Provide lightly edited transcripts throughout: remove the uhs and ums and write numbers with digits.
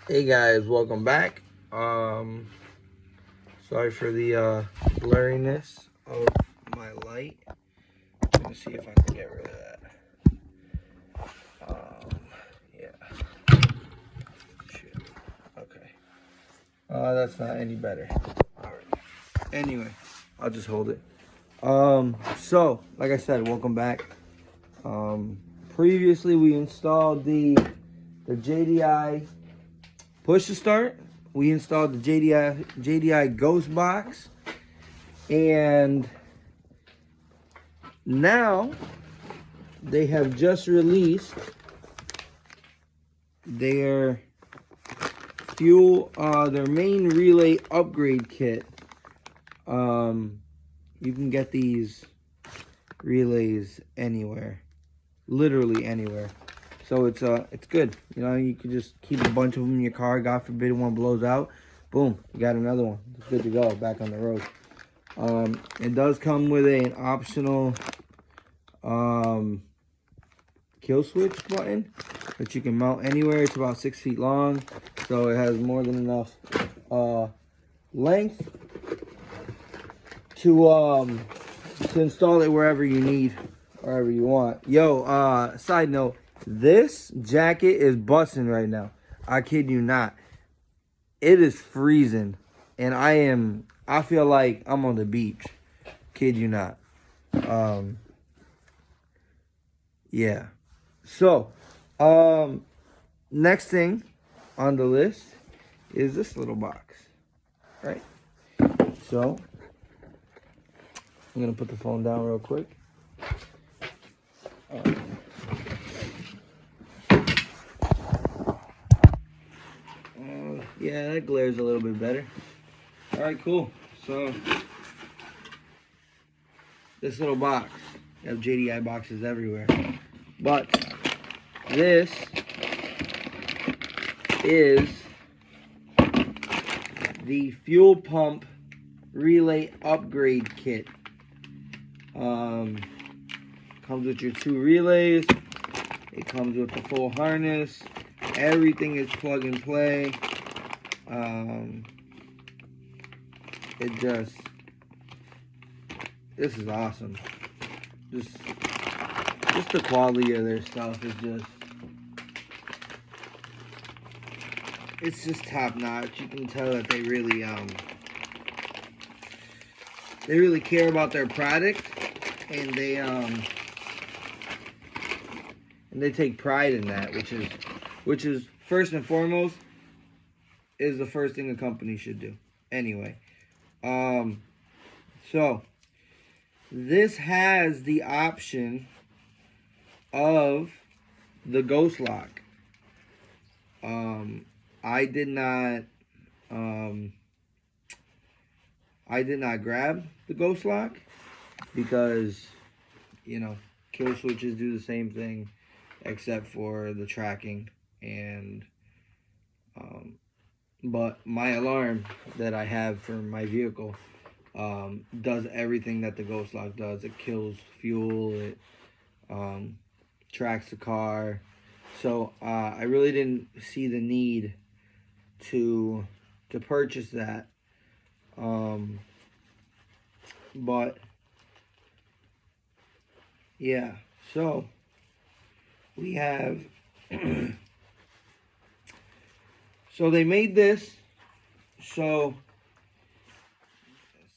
Hey guys, welcome back. Sorry for the blurriness of my light. I'm gonna see if I can get rid of that. Yeah. Shoot. Okay. That's not any better. All right. Anyway, I'll just hold it. So like I said, welcome back. Um, Previously we installed the JDI push to start. We installed the JDI Ghost box. And now they have just released their their main relay upgrade kit. You can get these relays anywhere, literally anywhere. So it's good. You know, you can just keep a bunch of them in your car. God forbid one blows out. Boom, you got another one. It's good to go. Back on the road. It does come with an optional kill switch button that you can mount anywhere. It's about 6 feet long, so it has more than enough length to install it wherever you need, wherever you want. Yo, side note, this jacket is busting right now. I kid you not. It is freezing, and I feel like I'm on the beach. Kid you not. Yeah. So, next thing on the list is this little box, right? So, I'm gonna put the phone down real quick. Yeah, that glares a little bit better. All right, cool. So, this little box, you have JDI boxes everywhere, but this is the fuel pump relay upgrade kit. Comes with your 2 relays. It comes with the full harness. Everything is plug and play. This is awesome. Just the quality of their stuff is it's just top notch. You can tell that they really care about their product, and they take pride in that, which is first and foremost is the first thing a company should do. Anyway, so this has the option of the ghost lock. I did not grab the ghost lock because, you know, kill switches do the same thing except for the tracking, and but my alarm that I have for my vehicle does everything that the ghost lock does. It kills fuel, it tracks the car. So I really didn't see the need to purchase that. But yeah, so we have so they made this. So this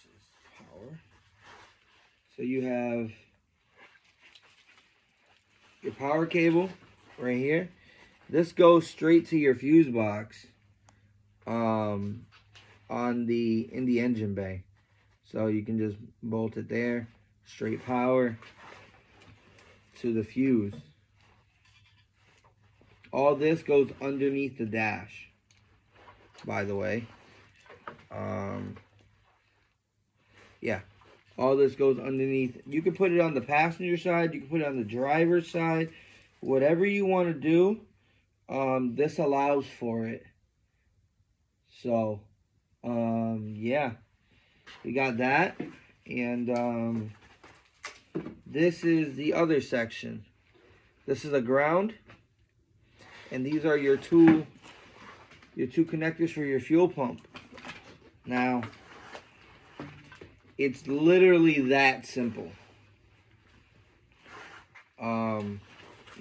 is power. So you have your power cable right here. This goes straight to your fuse box in the engine bay. So you can just bolt it there, straight power to the fuse. All this goes underneath the dash, by the way. Yeah, all this goes underneath. You can put it on the passenger side, you can put it on the driver's side, whatever you want to do. This allows for it. So, yeah, we got that, and this is the other section. This is a ground, and these are your two your 2 connectors for your fuel pump. Now, it's literally that simple.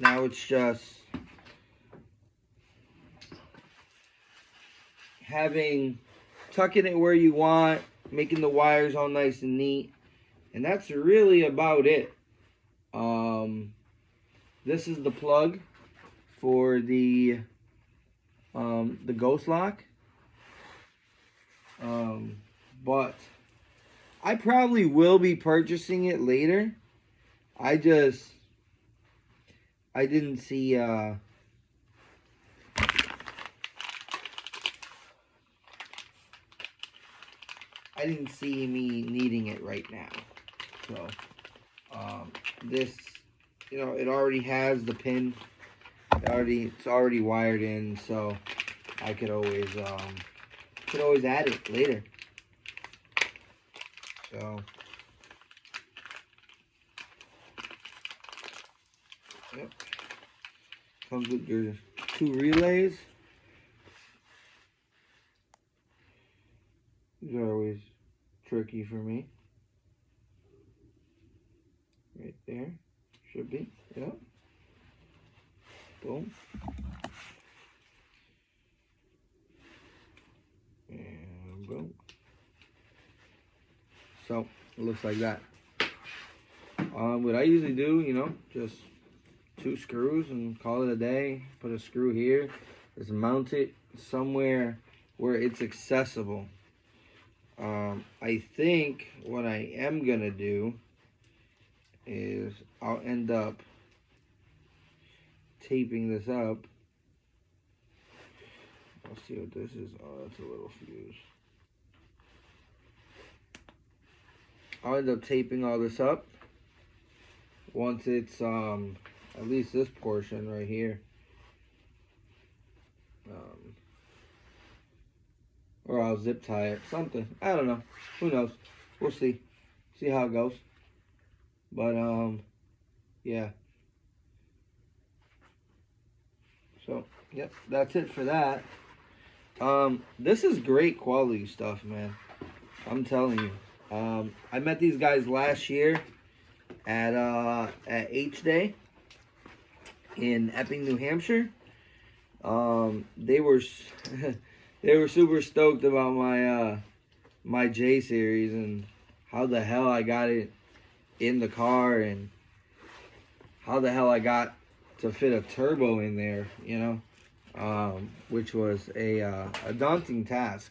Now it's just tucking it where you want, making the wires all nice and neat, and that's really about it. This is the plug for the Ghost Lock. But I probably will be purchasing it later. I didn't see me needing it right now. So this, it already has the pin. It's already wired in, so I could always add it later. So yep. Comes with your 2 relays. These are always tricky for me. Right there. Should be. Yep. Boom. And boom. So it looks like that. What I usually do, just 2 screws and call it a day. Put a screw here. Just mount it somewhere where it's accessible. I think what I am gonna do is I'll end up taping this up. Let's see what this is. Oh, that's a little fuse. I'll end up taping all this up once it's at least this portion right here. Or I'll zip tie it. Something. I don't know. Who knows? We'll see. See how it goes. But yeah. So, yep, that's it for that. This is great quality stuff, man. I'm telling you. I met these guys last year at H Day in Epping, New Hampshire. They were they were super stoked about my J series and how the hell I got it in the car and how the hell I got to fit a turbo in there, which was a daunting task,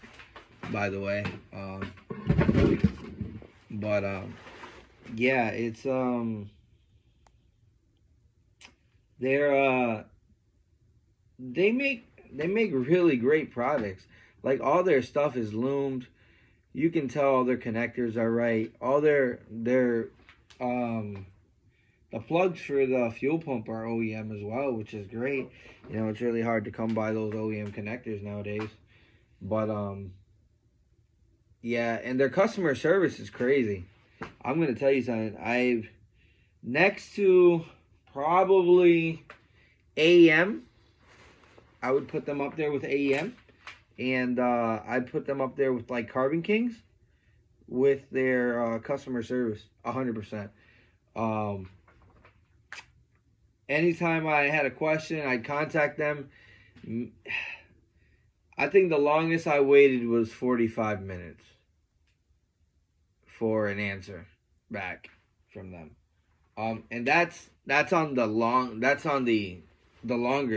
by the way. But yeah, it's they make really great products. Like, all their stuff is loomed. You can tell all their connectors are right. All their the plugs for the fuel pump are OEM as well, which is great. It's really hard to come by those OEM connectors nowadays. But yeah, and their customer service is crazy. I'm gonna tell you something. Next to probably AEM, I would put them up there with AEM, and I'd put them up there with like Carbon Kings with their customer service, 100%. Anytime I had a question, I'd contact them. I think the longest I waited was 45 minutes for an answer back from them. And that's on the longer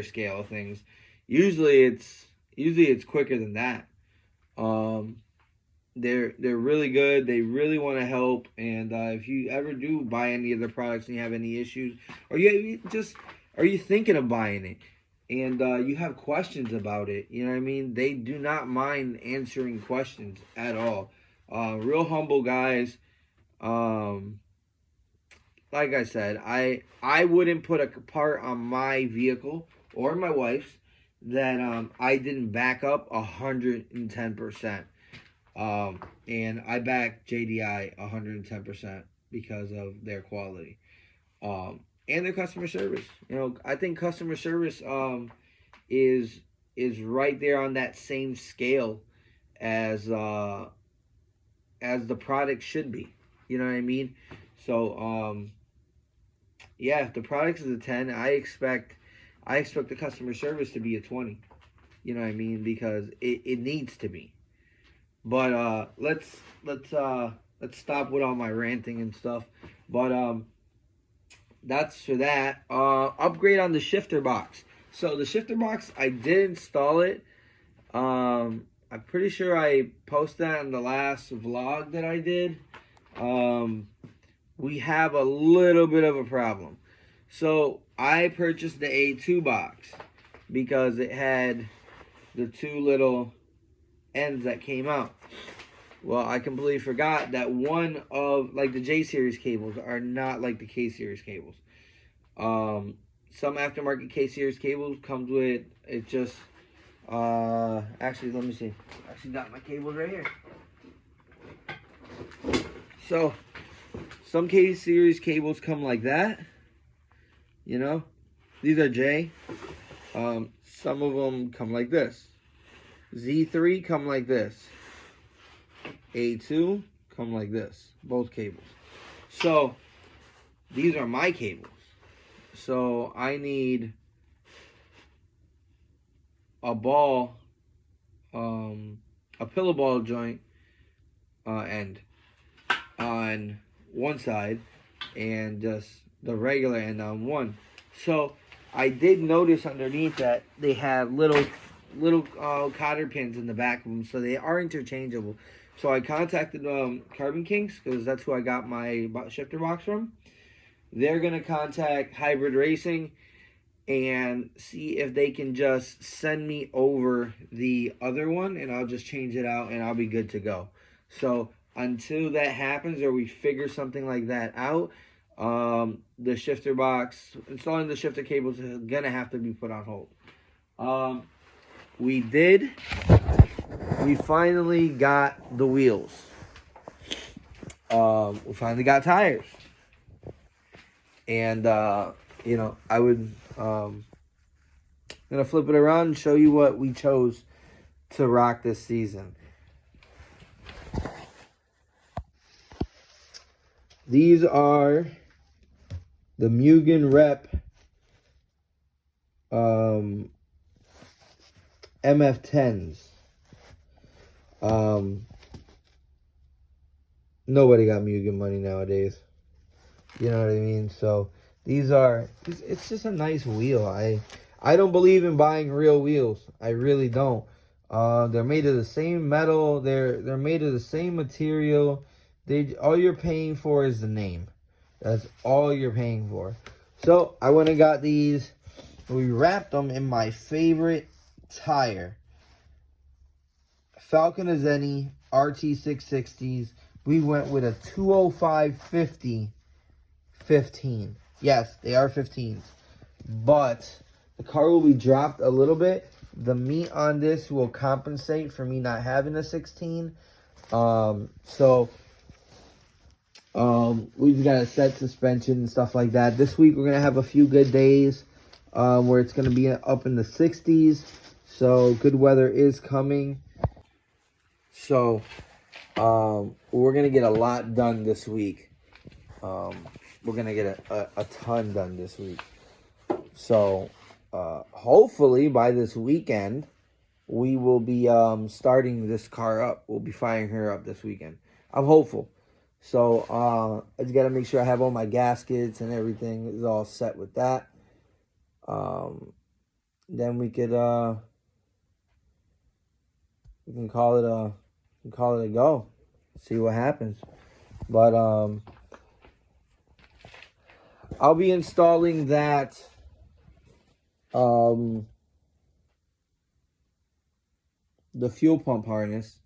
scale of things. Usually it's quicker than that. They're really good. They really want to help. And if you ever do buy any of their products and you have any issues, or are you thinking of buying it, and you have questions about it, they do not mind answering questions at all. Real humble guys. Like I said, I wouldn't put a part on my vehicle or my wife's that I didn't back up 110%. And I back JDI 110% because of their quality. And their customer service. I think customer service is is right there on that same scale as the product should be. You know what I mean? So yeah, if the product is a 10, I expect the customer service to be a 20. You know what I mean? Because it needs to be. But let's stop with all my ranting and stuff. But that's for that. Upgrade on the shifter box. So the shifter box, I did install it. I'm pretty sure I posted that in the last vlog that I did. We have a little bit of a problem. So I purchased the A2 box because it had the two little ends that came out. Well, I completely forgot that one of, like, the J series cables are not like the K series cables. Some aftermarket K series cables comes with, it just, actually, let me see. I actually got my cables right here. So, some K series cables come like that. You know, these are J. Some of them come like this. Z3 come like this. A2 come like this. Both cables. So, these are my cables. So, I need a ball, a pillow ball joint end on one side and just the regular end on one. So I did notice underneath that they have little cotter pins in the back of them, so they are interchangeable. So I contacted Carbon Kings because that's who I got my shifter box from. They're gonna contact Hybrid Racing and see if they can just send me over the other one, and I'll just change it out and I'll be good to go. So until that happens or we figure something like that out, the shifter box, installing the shifter cables is gonna have to be put on hold. We finally got the wheels. We finally got tires. And you know, I would gonna flip it around and show you what we chose to rock this season. These are the Mugen Rep MF10s. Nobody got Mugen money nowadays. You know what I mean? So these are, it's just a nice wheel. I don't believe in buying real wheels. I really don't. They're made of the same metal. They're made of the same material. All you're paying for is the name. That's all you're paying for. So I went and got these. We wrapped them in my favorite tire, Falcon Azeni RT660s. We went with a 205/50 15. Yes, they are 15s. But the car will be dropped a little bit. The meat on this will compensate for me not having a 16. We've got a set suspension and stuff like that. This week we're going to have a few good days where it's going to be up in the 60s. So good weather is coming. So we're going to get a lot done this week. We're going to get a ton done this week. So hopefully by this weekend, we will be starting this car up. We'll be firing her up this weekend. I'm hopeful. So I just got to make sure I have all my gaskets and everything is all set with that. Then we could we can call it a go. See what happens. But I'll be installing that the fuel pump harness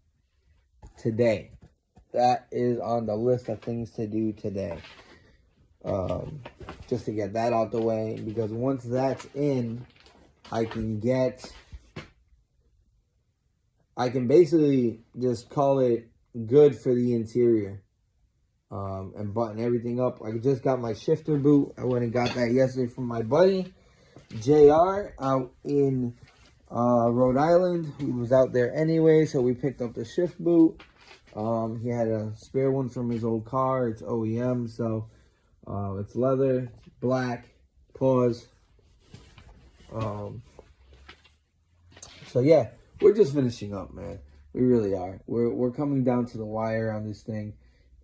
today. That is on the list of things to do today. Just to get that out the way, because once that's in, I can basically just call it good for the interior. And button everything up. I just got my shifter boot. I went and got that yesterday from my buddy JR out in Rhode Island. He was out there anyway, so we picked up the shift boot. He had a spare one from his old car. It's OEM, so it's leather, it's black, paws. So yeah, we're just finishing up, man. We really are. We're coming down to the wire on this thing,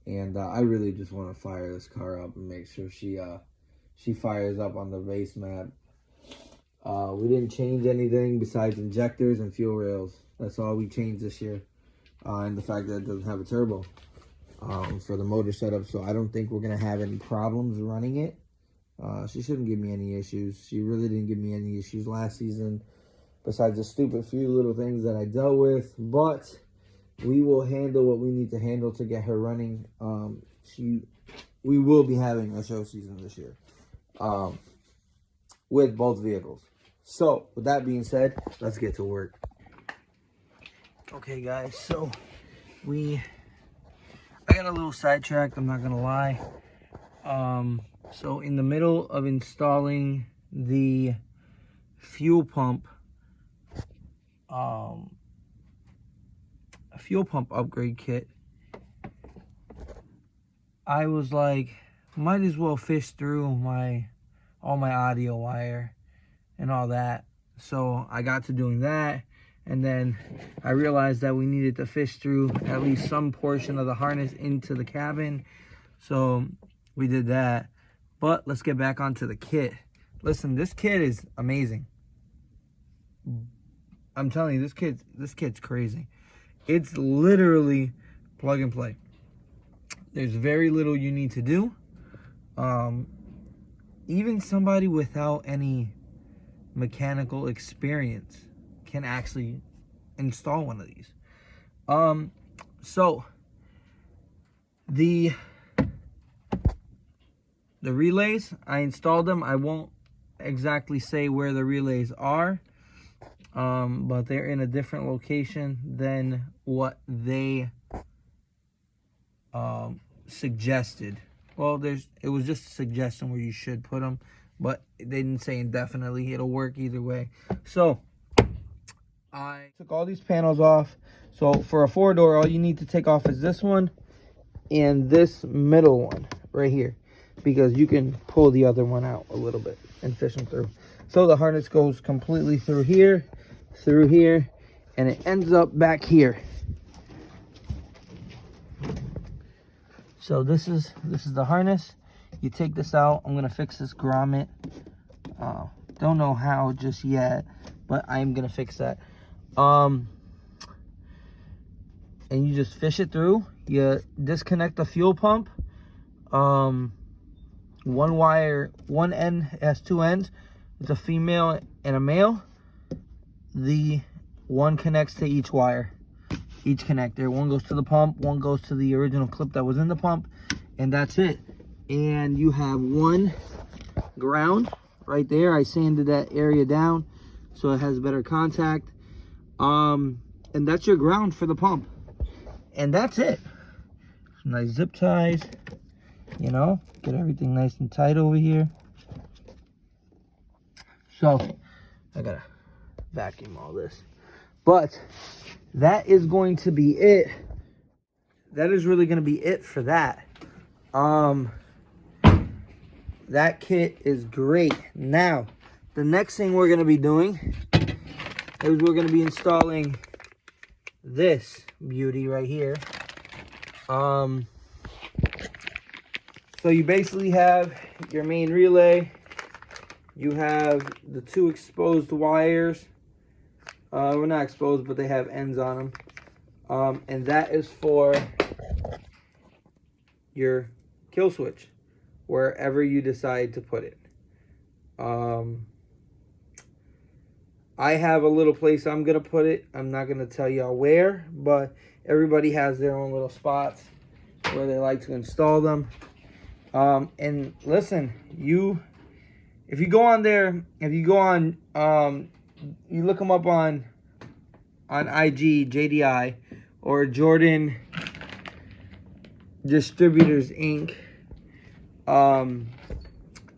and I really just want to fire this car up and make sure she fires up on the race map. We didn't change anything besides injectors and fuel rails. That's all we changed this year. And the fact that it doesn't have a turbo for the motor setup. So I don't think we're going to have any problems running it. She shouldn't give me any issues. She really didn't give me any issues last season, besides the stupid few little things that I dealt with. But we will handle what we need to handle to get her running. We will be having a show season this year with both vehicles. So, with that being said, let's get to work. Okay, guys, so I got a little sidetracked, I'm not gonna lie. So in the middle of installing the fuel pump, a fuel pump upgrade kit, I was like, might as well fish through all my audio wire and all that. So I got to doing that, and then I realized that we needed to fish through at least some portion of the harness into the cabin. So we did that. But let's get back onto the kit. Listen, this kit is amazing. I'm telling you, this kit's crazy. It's literally plug and play. There's very little you need to do. Even somebody without any mechanical experience can actually install one of these. So the relays, I installed them. I won't exactly say where the relays are, but they're in a different location than what they suggested. Well, it was just a suggestion where you should put them, but they didn't say indefinitely. It'll work either way. So I took all these panels off. So for a 4-door, all you need to take off is this one and this middle one right here, because you can pull the other one out a little bit and fish them through. So the harness goes completely through here, and it ends up back here. So this is the harness. You take this out. I'm gonna fix this grommet. Don't know how just yet, but I'm gonna fix that. And you just fish it through. You disconnect the fuel pump. One wire, one end has 2 ends. It's a female and a male. The one connects to each wire, each connector. One goes to the pump, one goes to the original clip that was in the pump, and that's it. And you have one ground right there. I sanded that area down so it has better contact. And that's your ground for the pump. And that's it. Some nice zip ties, you know, get everything nice and tight over here. So I gotta vacuum all this, but that is going to be it. That is really going to be it for that. That kit is great. Now the next thing we're going to be doing is we're going to be installing this beauty right here. So you basically have your main relay. You have the 2 exposed wires. Well, not exposed, but they have ends on them. And that is for your kill switch, wherever you decide to put it. I have a little place I'm going to put it. I'm not going to tell y'all where, but everybody has their own little spots where they like to install them. And listen, if you go on there, you look them up on IG, JDI, or Jordan Distributors Inc.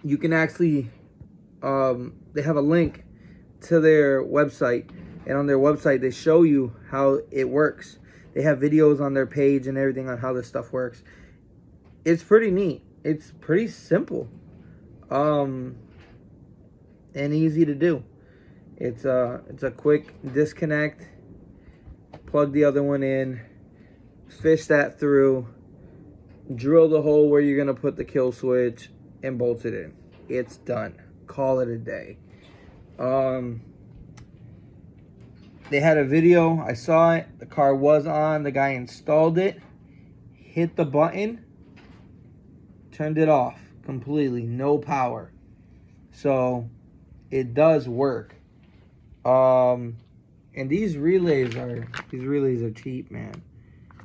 You can actually, they have a link to their website, and on their website they show you how it works. They have videos on their page and everything on how this stuff works. It's pretty neat. It's pretty simple, and easy to do. It's a quick disconnect, plug the other one in, fish that through, drill the hole where you're gonna put the kill switch, and bolt it in. It's done. Call it a day. They had a video. I saw it. The car was on. The guy installed it, hit the button, turned it off completely, no power. So it does work. And these relays are cheap, man.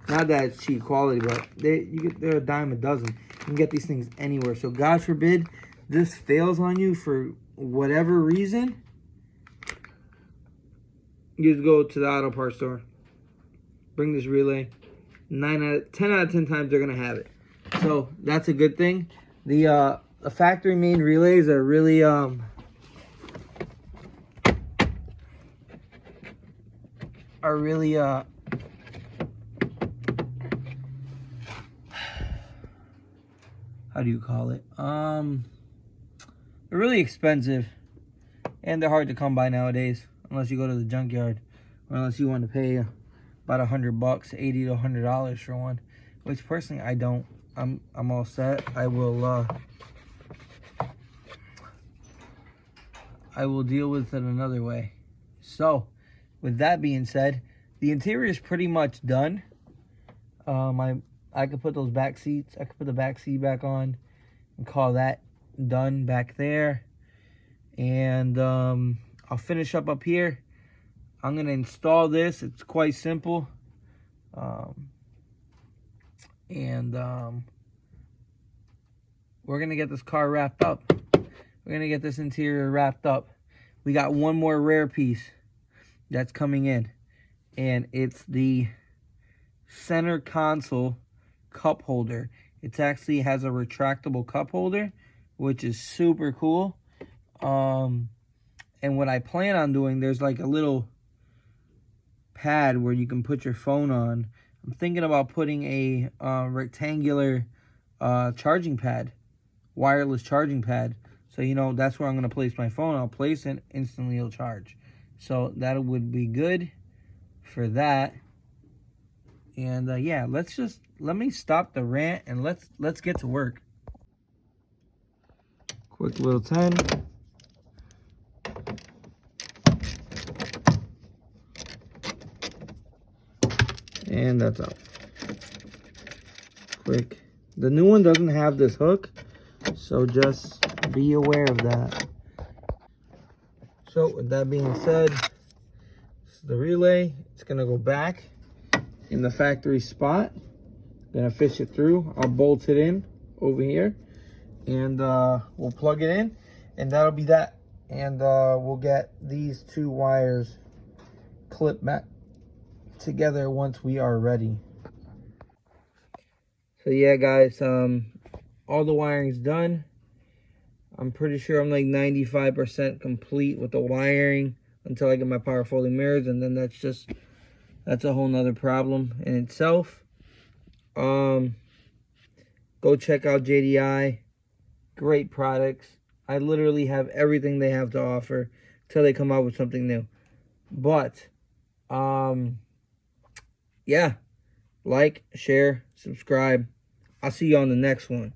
Not that it's cheap quality, but they're a dime a dozen. You can get these things anywhere. So God forbid this fails on you for whatever reason, you just go to the auto parts store, bring this relay. 10 out of 10 times they're gonna have it. So that's a good thing. The factory made relays are really how do you call it? They're really expensive, and they're hard to come by nowadays, unless you go to the junkyard, or unless you want to pay about $100, $80 to $100 for one. Which personally I don't. I'm all set. I will deal with it another way. So, with that being said, the interior is pretty much done. I could put those back seats. I could put the back seat back on and call that done back there. And I'll finish up here. I'm going to install this. It's quite simple. We're going to get this car wrapped up. We're going to get this interior wrapped up. We got one more rare piece that's coming in. And it's the center console cup holder. It actually has a retractable cup holder, which is super cool. And what I plan on doing, there's like a little pad where you can put your phone on. I'm thinking about putting a rectangular charging pad, wireless charging pad. So, you know, that's where I'm going to place my phone. I'll place it, instantly it'll charge. So that would be good for that. And yeah, let me stop the rant and let's get to work. Quick little 10. And that's out. Quick. The new one doesn't have this hook, so just be aware of that. So with that being said, this is the relay. It's gonna go back in the factory spot. Gonna fish it through. I'll bolt it in over here, and we'll plug it in, and that'll be that. And we'll get these two wires clipped back together once we are ready. So yeah, guys, all the wiring's done. I'm pretty sure I'm like 95% complete with the wiring until I get my power folding mirrors, and then that's a whole nother problem in itself. Go check out JDI. Great products. I literally have everything they have to offer till they come out with something new. But yeah, like, share, subscribe. I'll see you on the next one.